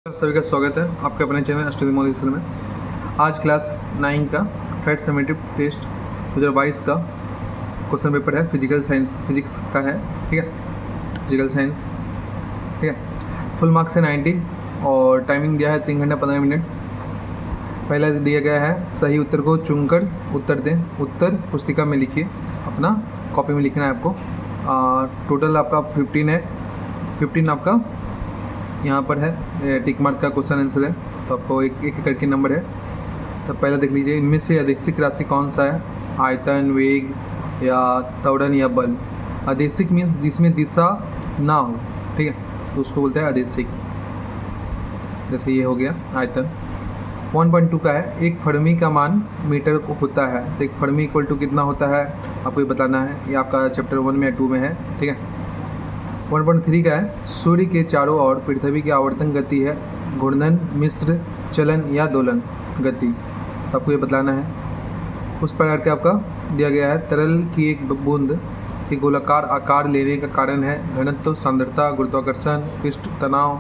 सभी का स्वागत है आपके अपने चैनल स्टडी मोदी में। आज क्लास 9 का थर्ड सेमेस्टर टेस्ट 2022 का क्वेश्चन पेपर है। फिजिक्स का है, ठीक है। फिजिकल साइंस, ठीक है। फुल मार्क्स है 90 और टाइमिंग दिया है 3 घंटा 15 मिनट। पहला दिया गया है सही उत्तर को चुनकर उत्तर दें। उत्तर पुस्तिका में लिखिए, अपना कॉपी में लिखना है आपको। टोटल आपका 15 है। 15 आपका यहाँ पर है टिक मार्क का क्वेश्चन आंसर है, तो आपको एक एक करके नंबर है। तो पहला देख लीजिए, इनमें से अदेशिक राशि कौन सा है? आयतन, वेग या त्वरण या बल। अदेशिक मीन्स जिसमें दिशा ना हो, ठीक है, तो उसको बोलते हैं अदेशिक। जैसे ये हो गया आयतन। 1.2 का है, एक फर्मी का मान मीटर को होता है, तो एक फर्मी इक्वल टू कितना होता है आपको ये बताना है। ये आपका चैप्टर 1 में या 2 में है, ठीक है। 1.3 का है, सूर्य के चारों ओर पृथ्वी की आवर्तन गति है घूर्णन, मिश्र चलन या दोलन गति, तो आपको ये बताना है। उस प्रकार के आपका दिया गया है तरल की एक बूंद के गोलाकार आकार लेने का कारण है घनत्व, सांद्रता, गुरुत्वाकर्षण, पृष्ठ तनाव,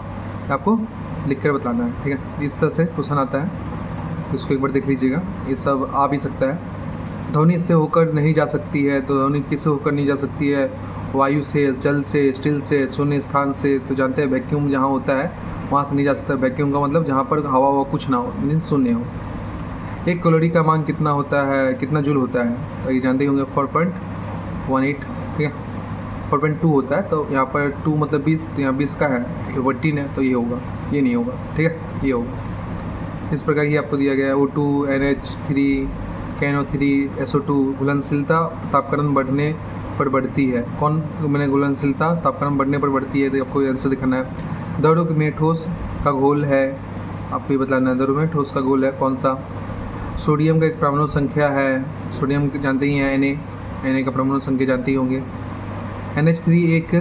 आपको लिखकर बताना है, ठीक है। इस तरह से क्वेश्चन आता है, इसको एक बार देख लीजिएगा। ये सब आ भी सकता है। ध्वनि इससे होकर नहीं जा सकती है, तो ध्वनि किससे होकर नहीं जा सकती है? वायु से, जल से, स्टील से, शून्य स्थान से। तो जानते हैं वैक्यूम जहाँ होता है वहाँ से नहीं जा सकता। वैक्यूम का मतलब जहाँ पर हवा कुछ ना हो, मीन्स शून्य हो। एक कैलोरी का मान कितना होता है, कितना जूल होता है? तो ये जानते ही होंगे 4.18, ठीक है। 4.2 होता है, तो यहाँ पर 2 मतलब 20, तो यहाँ 20 का है, 18 है, तो ये होगा, ये नहीं होगा, ठीक है, ये होगा। इस प्रकार ही आपको दिया गया है O2, NH3, KNO3, SO2। घुलनशीलता तापक्रम बढ़ने पर बढ़ती है। कौन मैंने घुलनशीलता तापक्रम बढ़ने पर बढ़ती है, तो आपको आंसर दिखाना है। द्रव में ठोस का घोल है, आपको ये बताना है। द्रव में ठोस का घोल है कौन सा? सोडियम का एक परमाणु संख्या है, सोडियम जानते ही हैं, Na का परमाणु संख्या जानते ही होंगे। NH3 एक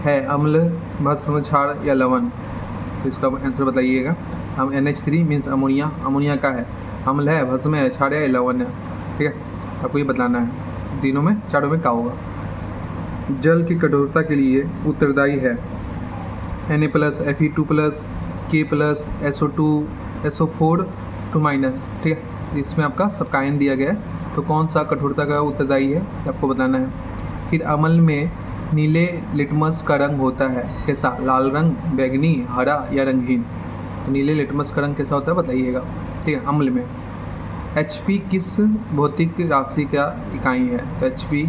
है अम्ल, भस्म, क्षार या लवण, तो इसका आंसर बताइएगा। हम NH3 मीन्स अमोनिया, अमोनिया का है, अम्ल है, भस्म है, क्षार है, लवण है, ठीक है। आपको ये बताना है तीनों में, चारों में क्या होगा। जल की कठोरता के लिए उत्तरदायी है Na+, Fe2+, K+, SO2, SO4 2 minus, ठीक है। इसमें आपका सबका आयन दिया गया है, तो कौन सा कठोरता का उत्तरदायी है आपको बताना है। फिर अम्ल में नीले लिटमस का रंग होता है कैसा? लाल रंग, बैंगनी, हरा या रंगहीन। तो नीले लिटमस का रंग कैसा होता है बताइएगा, ठीक है, अम्ल में। HP किस भौतिक राशि का इकाई है? तो HP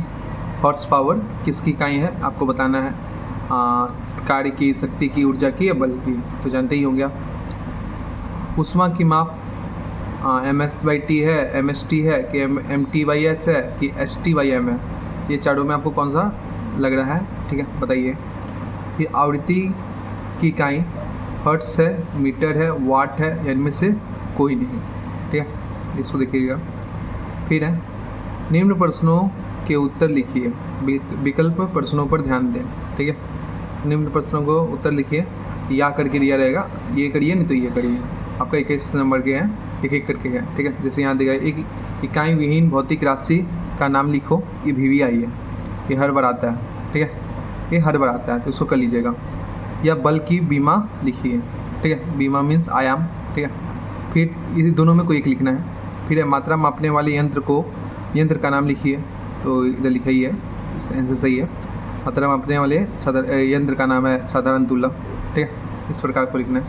हॉर्स पावर किसकी इकाई है आपको बताना है। कार्य की, शक्ति की, ऊर्जा की या बल की, तो जानते ही होंगे आप। ऊष्मा की माप MS/T है, MST है कि MT/S है कि ST/M है? ये चारों में आपको कौन सा लग रहा है, ठीक है, बताइए। फिर आवृत्ति की इकाई हर्ट्स है, मीटर है, वाट है, या इनमें से कोई नहीं, ठीक है, इसको देखिएगा। फिर है निम्न प्रश्नों के उत्तर लिखिए, विकल्प प्रश्नों पर ध्यान दें, ठीक है। निम्न प्रश्नों को उत्तर लिखिए, या करके दिया रहेगा, ये करिए नहीं तो ये करिए। आपका 21 नंबर के हैं, एक एक करके हैं, ठीक है। जैसे यहाँ दिया गया, एक इकाई विहीन भौतिक राशि का नाम लिखो, ये VVI है, ये हर बार आता है, ठीक है, ये हर बार आता है, तो इसको कर लीजिएगा। या बल की बीमा लिखिए, ठीक है, बीमा मीन्स आयाम, ठीक है। फिर इस दोनों में कोई एक लिखना है। फिर मात्रा मापने वाले यंत्र का नाम लिखिए, तो इधर लिखा ही है, आंसर सही है। मात्रा मापने वाले यंत्र का नाम है साधारण तुलक, ठीक है, इस प्रकार को लिखना है।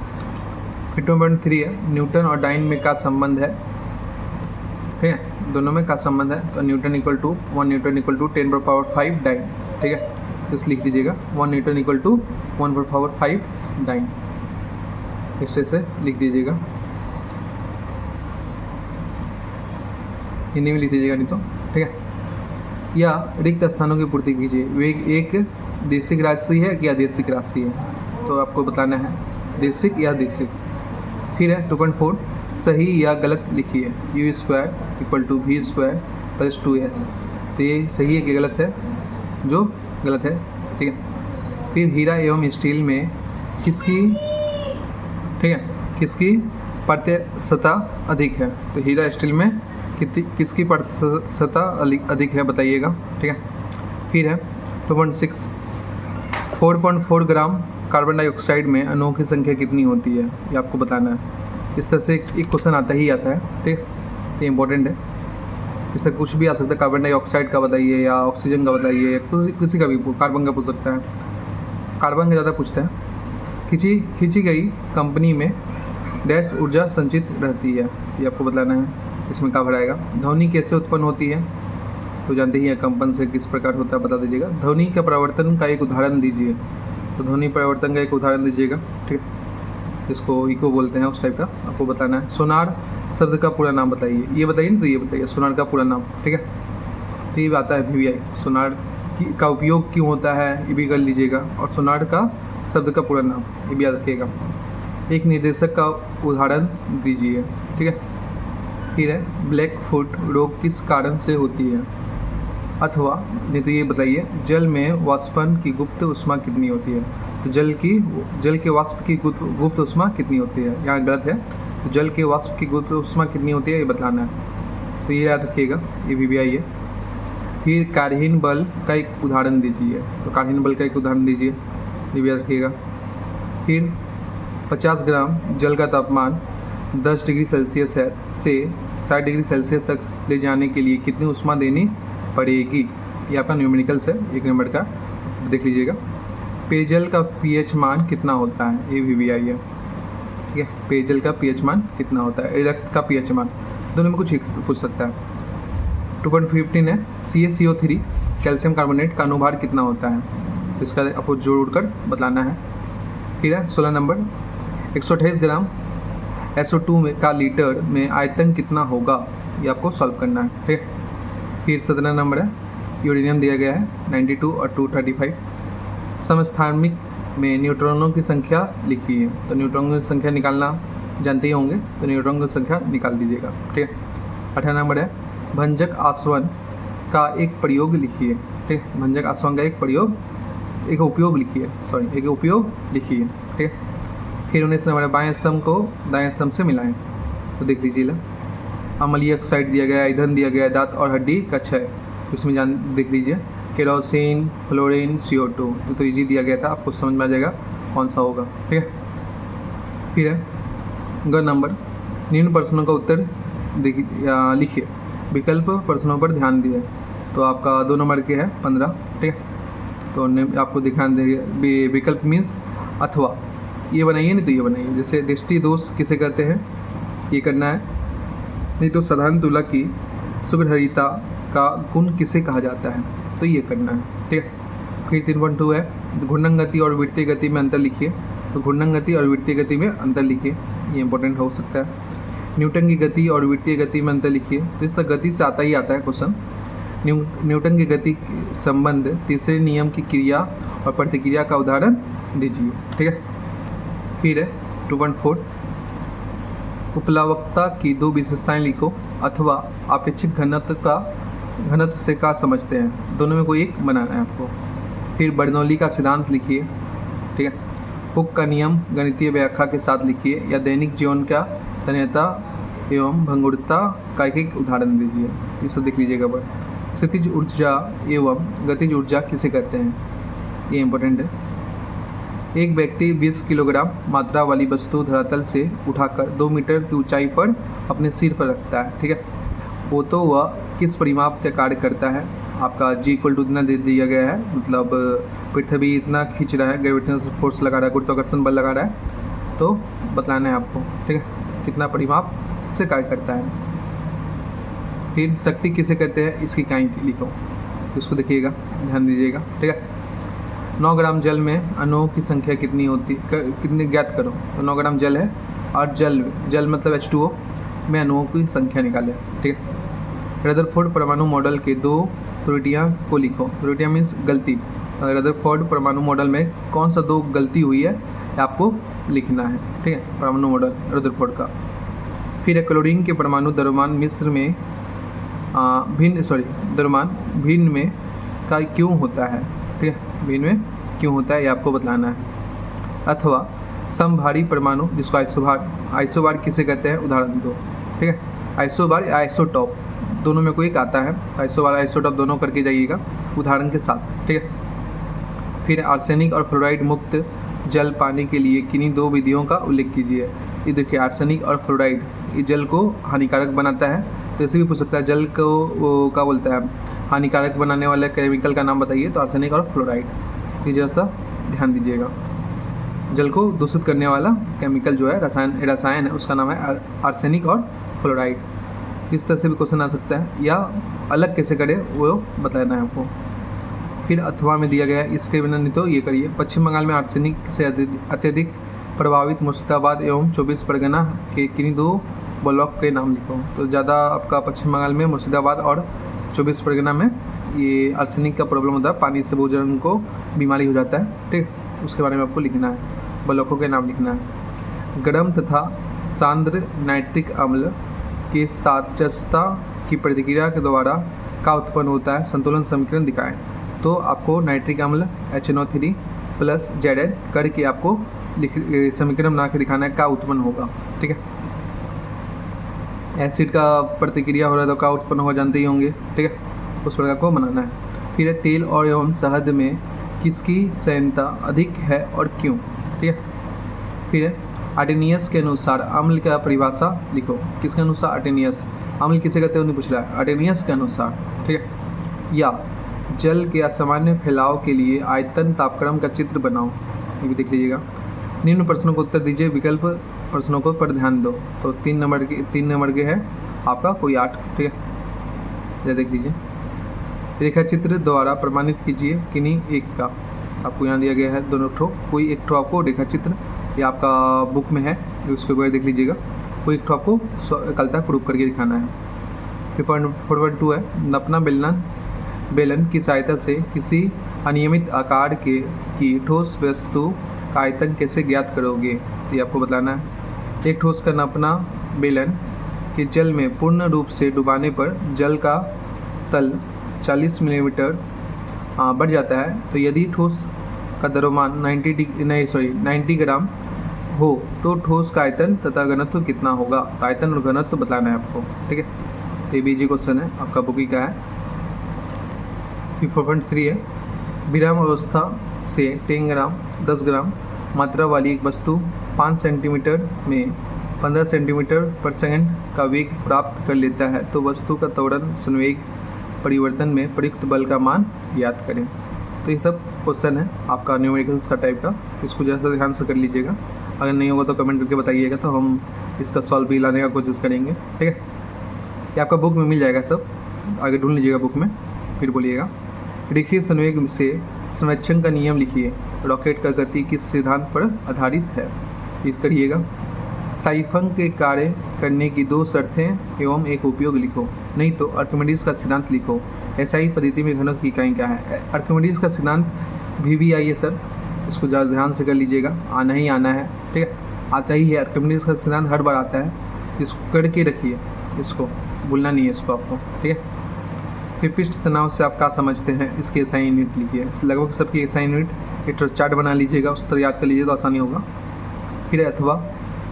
फिर 2.3 है न्यूटन और डाइन में का संबंध है, ठीक है, दोनों में का संबंध है। तो newton equal to 1 newton equal to 10⁵ dyne, ठीक है, इस लिख दीजिएगा 1 न्यूटन इक्वल टू 1/5 डाइन, इस तरह से लिख दीजिएगा, हिंदी में लिख दीजिएगा नहीं तो, ठीक है। या रिक्त स्थानों की पूर्ति कीजिए। वेग एक देशिक राशि है कि अदेशिक राशि है, तो आपको बताना है देशिक या देशिक। फिर है 2.4 सही या गलत लिखिए। U² = V² + 2S, तो ये सही है कि गलत है? जो गलत है, ठीक है। फिर हीरा एवं स्टील में किसकी, ठीक है, किसकी प्रतिशतता अधिक है? तो हीरा स्टील में किसकी प्रतिशतता अधिक है बताइएगा, ठीक है। फिर है 2.6 4.4 ग्राम कार्बन डाइऑक्साइड में अणुओं की संख्या कितनी होती है, ये आपको बताना है। इस तरह से एक क्वेश्चन आता ही आता है, ठीक है, ये इंपॉर्टेंट है। इससे कुछ भी आ सकता है, कार्बन डाइऑक्साइड का बताइए या ऑक्सीजन का बताइए, या किसी का भी, कार्बन का पूछ सकता है। कार्बन का ज़्यादा पूछता है। खींची गई कंपनी में डैश ऊर्जा संचित रहती है, ये आपको बताना है। इसमें क्या भराएगा। ध्वनि कैसे उत्पन्न होती है, तो जानते ही हैं, कंपन से किस प्रकार होता है बता दीजिएगा। ध्वनि का परिवर्तन का एक उदाहरण दीजिए, तो ध्वनि परिवर्तन का एक उदाहरण दीजिएगा, ठीक है, जिसको इको बोलते हैं, उस टाइप का आपको बताना है। सोनार शब्द का पूरा नाम बताइए, ये बताइए ना, तो ये बताइए सोनार का पूरा नाम, ठीक है। तो ये आता है VVI, सोनार का उपयोग क्यों होता है, ये भी कर लीजिएगा। और सोनार का शब्द का पूरा नाम, ये भी याद रखिएगा। एक निर्देशक का उदाहरण दीजिए, ठीक है। फिर है ब्लैक फुट रोग किस कारण से होती है, अथवा नहीं तो ये बताइए जल में वाष्पन की गुप्त उष्मा कितनी होती है। तो जल के वाष्प की गुप्त उष्मा कितनी होती है, यहाँ गलत है। तो जल के वाष्प की गुप्त उष्मा कितनी होती है, ये बताना है, तो ये याद रखिएगा, ये VVI है। फिर कार्हीन बल का एक उदाहरण दीजिए, तो कार्हीन बल का एक उदाहरण दीजिए, ये भी याद रखिएगा। फिर 50 ग्राम जल का तापमान 10 डिग्री सेल्सियस है से 60 डिग्री सेल्सियस तक ले जाने के लिए कितनी उष्मा देनी पड़ेगी, ये आपका न्यूमेरिकल्स है, 1 नंबर का, देख लीजिएगा। पेयजल का pH मान कितना होता है, ये VVI है, ठीक है। पेयजल का pH मान कितना होता है, रक्त का pH मान, दोनों में कुछ एक पूछ सकता है। 2.15 है CaCO3 कैल्शियम कार्बोनेट का अनुभार कितना होता है, तो इसका आपको जोड़ कर बताना है। फिर है 16 नंबर 128 ग्राम SO2 में का लीटर में आयतन कितना होगा, ये आपको सॉल्व करना है, ठीक है। फिर 17 नंबर है यूरेनियम दिया गया है 92 और 235। समस्थानिक में न्यूट्रॉनों की संख्या लिखिए, तो न्यूट्रॉनों की संख्या निकालना जानते ही होंगे, तो न्यूट्रॉन की संख्या निकाल दीजिएगा, ठीक है। 18 नंबर है भंजक आसवन का एक प्रयोग लिखिए, ठीक है। भंजक आसवन का एक उपयोग लिखिए, ठीक है। फिर 19 नंबर है बाएं स्तंभ को दाएं स्तंभ से मिलाएं, तो देख लीजिए। अम्लीय ऑक्साइड दिया गया है, ईंधन दिया गया है, दांत और हड्डी का क्षय, इसमें देख लीजिए। केरोसिन, फ्लोरीन, CO2, तो इजी दिया गया था, आपको समझ में आ जाएगा कौन सा होगा, ठीक है। फिर है ग नंबर निम्न प्रश्नों का उत्तर लिखिए, विकल्प प्रश्नों पर ध्यान दिए, तो आपका 2 नंबर के है 15, ठीक है। तो आपको ध्यान देंगे, विकल्प मीन्स अथवा, ये बनाइए, नहीं तो ये बनाइए। जैसे दृष्टि दोष किसे कहते हैं, ये करना है। नहीं तो साधारण तुला की सुगढ़ता का गुण किसे कहा जाता है, तो ये करना है, ठीक है। फिर 3.2 है घूर्णन गति और वृत्तीय गति में अंतर लिखिए, तो घूर्णन गति और वृत्तीय गति में अंतर लिखिए, ये इंपॉर्टेंट हो सकता है। न्यूटन की गति और वृत्तीय गति में अंतर लिखिए, तो इस तरह गति से आता ही आता है क्वेश्चन। न्यूटन की गति संबंध तीसरे नियम की क्रिया और प्रतिक्रिया का उदाहरण दीजिए, ठीक है। फिर है 2.4 उपलावकता की 2 विशेषताएं लिखो, अथवा अपेक्षित घनत्व से क्या समझते हैं, दोनों में कोई एक बनाना है आपको। फिर बर्नौली का सिद्धांत लिखिए, ठीक है। हुक का नियम गणितीय व्याख्या के साथ लिखिए, या दैनिक जीवन का तन्यता एवं भंगुरता का एक उदाहरण दीजिए, इसे देख लीजिएगा। स्थितिज ऊर्जा एवं गतिज ऊर्जा किसे कहते हैं, ये इंपॉर्टेंट है। एक व्यक्ति 20 किलोग्राम मात्रा वाली वस्तु धरातल से उठाकर 2 मीटर की ऊंचाई पर अपने सिर पर रखता है, ठीक है। वो तो वह किस परिमाप का कार्य करता है, आपका G = इतना दे दिया गया है, मतलब पृथ्वी इतना खींच रहा है, ग्रेविटेशनल फोर्स लगा रहा है, गुरुत्वाकर्षण बल लगा रहा है, तो बताना है आपको, ठीक है, कितना परिमाप से कार्य करता है। फिर शक्ति किसे कहते हैं, इसकी इकाई लिखो, उसको देखिएगा, ध्यान दीजिएगा, ठीक है। 9 ग्राम जल में अणुओं की संख्या कितनी होती, कितनी ज्ञात करो, तो 9 ग्राम जल है, और जल मतलब H2O में अणुओं की संख्या निकालें, ठीक है। रदरफोर्ड परमाणु मॉडल के 2 त्रुटियां को लिखो, त्रुटियां मीन्स गलती। रदरफोर्ड परमाणु मॉडल में कौन सा 2 गलती हुई है आपको लिखना है, ठीक है, परमाणु मॉडल रदरफोर्ड का। फिर क्लोरीन के परमाणु द्रव्यमान मिश्र में भिन्न में का क्यों होता है, ठीक है, भिन्न में क्यों होता है, ये आपको बताना है। अथवा समभारी परमाणु जिसको आइसोबार किसे कहते हैं, उदाहरण दो, ठीक है। आइसोबार या आइसोटॉप दोनों में कोई एक आता है, आइसोबार आइसोटॉप दोनों करके जाइएगा उदाहरण के साथ, ठीक है। फिर आर्सेनिक और फ्लोराइड मुक्त जल पाने के लिए किन्हीं दो विधियों का उल्लेख कीजिए। ये देखिए आर्सेनिक और फ्लोराइड ये जल को हानिकारक बनाता है, तो ऐसे भी पूछ सकता है जल को वो क्या बोलता है हानिकारक बनाने वाले केमिकल का नाम बताइए, तो आर्सेनिक और फ्लोराइड। ये जरा सा ध्यान दीजिएगा, जल को दूषित करने वाला केमिकल जो है रसायन है उसका नाम है आर्सेनिक और फ्लोराइड। इस तरह से भी क्वेश्चन आ सकता है, या अलग कैसे करें वो बताना है आपको। फिर अथवा में दिया गया है, इसके बिना नहीं तो ये करिए। पश्चिम बंगाल में आर्सेनिक से अत्यधिक प्रभावित मुर्शिदाबाद एवं 24 परगना के किन्हीं दो ब्लॉक के नाम लिखो। तो ज़्यादा आपका पश्चिम बंगाल में मुर्शिदाबाद और 24 परगना में ये आर्सेनिक का प्रॉब्लम होता है, पानी से बहुत जन को बीमारी हो जाता है, ठीक है, उसके बारे में आपको लिखना है, ब्लॉकों के नाम लिखना है। गर्म तथा सांद्र नाइट्रिक अम्ल के साचस्ता की प्रतिक्रिया के द्वारा का उत्पन्न होता है, संतुलन समीकरण दिखाएं। तो आपको नाइट्रिक अम्ल HNO3 प्लस Zn करके आपको समीकरण बना के दिखाना है, का उत्पन्न होगा, ठीक है। एसिड का प्रतिक्रिया हो रहा है तो का उत्पन्न हो जानते ही होंगे, ठीक है, उस प्रकार को बनाना है। फिर तेल और एवं शहद में किसकी सयनता अधिक है और क्यों, ठीक है। फिर आर्टेनियस के अनुसार अम्ल का परिभाषा लिखो। किसके अनुसार? आर्टेनियस। अम्ल किसे कहते हैं नहीं पूछ रहा है, आर्टेनियस के अनुसार, ठीक है। या जल के असामान्य फैलाव के लिए आयतन तापक्रम का चित्र बनाओ, ये भी देख लीजिएगा। निम्न प्रश्नों को उत्तर दीजिए, विकल्प प्रश्नों को पर ध्यान दो। तो 3 नंबर के है आपका कोई 8, ठीक है, यह देख लीजिए। रेखा चित्र द्वारा प्रमाणित कीजिए किन्हीं एक का, आपको यहाँ दिया गया है दोनों ठो, कोई एक ठो आपको रेखा चित्र ये आपका बुक में है, उसको एक बार देख लीजिएगा। कोई एक ठो आपको कल तक प्रूफ करके दिखाना है। फिर फॉरवर्ड 2 है, नपना बेलन की सहायता से किसी अनियमित आकार की ठोस वस्तु का आयतन कैसे ज्ञात करोगे, ये आपको बताना है। एक ठोस का नपना बेलन के जल में पूर्ण रूप से डुबाने पर जल का तल 40 मिलीमीटर बढ़ जाता है, तो यदि ठोस का द्रव्यमान 90 ग्राम हो तो ठोस का आयतन तथा घनत्व कितना होगा। तो आयतन और घनत्व बताना है आपको, ठीक है। तो ये बीजी क्वेश्चन है आपका बुकी का है। 4.3 है, विराम अवस्था से 10 ग्राम 10 ग्राम मात्रा वाली एक वस्तु 5 सेंटीमीटर में 15 सेंटीमीटर पर सेकंड का वेग प्राप्त कर लेता है, तो वस्तु का त्वरण संवेग परिवर्तन में प्रयुक्त बल का मान याद करें। तो ये सब क्वेश्चन है आपका न्यूमेरिकल्स का टाइप का, इसको जैसा ध्यान से कर लीजिएगा। अगर नहीं होगा तो कमेंट करके बताइएगा, तो हम इसका सॉल्व भी लाने का कोशिश करेंगे, ठीक है। ये आपका बुक में मिल जाएगा, सब आगे ढूंढ लीजिएगा बुक में, फिर बोलिएगा। रेखीय संवेग से संरक्षण का नियम लिखिए। रॉकेट का गति किस सिद्धांत पर आधारित है, ये करिएगा। साइफन के कार्य करने की 2 शर्तें एवं एक उपयोग लिखो, नहीं तो आर्किमिडीज का सिद्धांत लिखो। एसआई पद्धति में घनत्व की इकाई क्या है? आर्किमिडीज का सिद्धांत VBI है सर, इसको ज़्यादा ध्यान से कर लीजिएगा, आना ही आना है, ठीक है, आता ही है। आर्किमिडीज का सिद्धांत हर बार आता है, इसको करके रखिए, इसको भूलना नहीं है इसको आपको, ठीक है। फिर पृष्ठ तनाव से आप क्या समझते हैं, इसके SI यूनिट लिखिए। लगभग सबकी SI यूनिट एक चार्ट बना लीजिएगा, उस तरह याद कर लीजिए तो आसानी होगा। फिर अथवा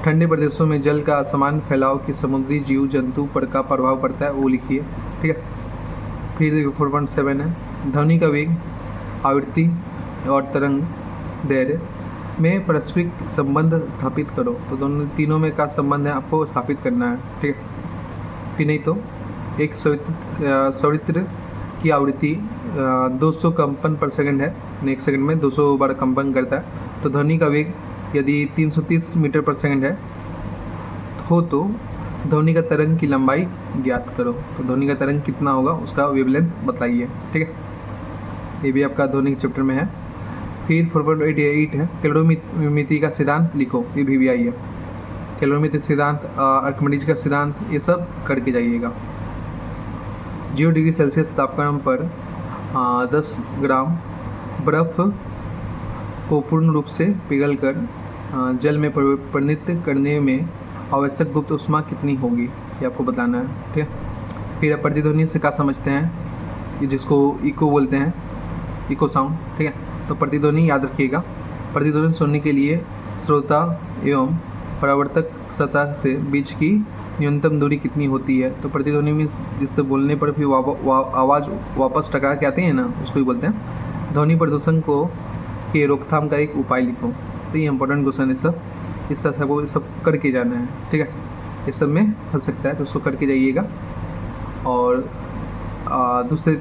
ठंडे प्रदेशों में जल का असमान फैलाव की समुद्री जीव जंतु पर का प्रभाव पड़ता है, वो लिखिए, ठीक है। फिर 4.7 है, ध्वनि का वेग, आवृत्ति और तरंग दैर्घ्य में पारस्परिक संबंध स्थापित करो। तो तीनों में का संबंध है आपको स्थापित करना है, ठीक है। फिर नहीं तो एक सवित्र की आवृत्ति 200 कंपन पर सेकंड है, एक सेकंड में 200 बार कंपन करता है। तो ध्वनि का वेग यदि 330 मीटर पर सेकंड है हो तो ध्वनि का तरंग की लंबाई ज्ञात करो। तो ध्वनि का तरंग कितना होगा उसका वेवलेंथ बताइए, ठीक है। ये भी आपका ध्वनि के चैप्टर में है। फिर 4.88 है, कैलोरीमिति का सिद्धांत लिखो, ये VBI है। कैलोरीमिति सिद्धांत, आर्किमिडीज का सिद्धांत, ये सब करके जाइएगा। 0 डिग्री सेल्सियस तापमान पर 10 ग्राम बर्फ़ को पूर्ण रूप से पिघलकर जल में परिणत करने में आवश्यक गुप्त ऊष्मा कितनी होगी, ये आपको बताना है, ठीक है। फिर प्रतिध्वनि से क्या समझते हैं, ये जिसको इको बोलते हैं, इको साउंड, ठीक है। तो प्रतिध्वनि याद रखिएगा। प्रतिध्वनि सुनने के लिए श्रोता एवं परावर्तक सतह से बीच की न्यूनतम दूरी कितनी होती है। तो प्रतिध्वनि में जिससे बोलने पर भी आवाज़ वापस टकरा के आती है ना, उसको ही बोलते हैं। ध्वनि प्रदूषण के रोकथाम का एक उपाय लिखो। तो ये इंपॉर्टेंट क्वेश्चन है सब, इस तरह से आपको सब करके जाना है, ठीक है। इस सब में फंस सकता है तो उसको करके जाइएगा। और दूसरे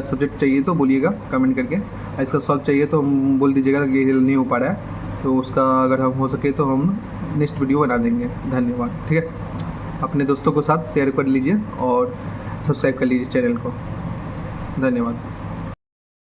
सब्जेक्ट चाहिए तो बोलिएगा कमेंट करके, इसका सॉल्व चाहिए तो हम बोल दीजिएगा कि ये नहीं हो पा रहा है, तो उसका अगर हम हो सके तो हम नेक्स्ट वीडियो बना देंगे। धन्यवाद, ठीक है। अपने दोस्तों के साथ शेयर कर लीजिए और सब्सक्राइब कर लीजिए चैनल को। धन्यवाद।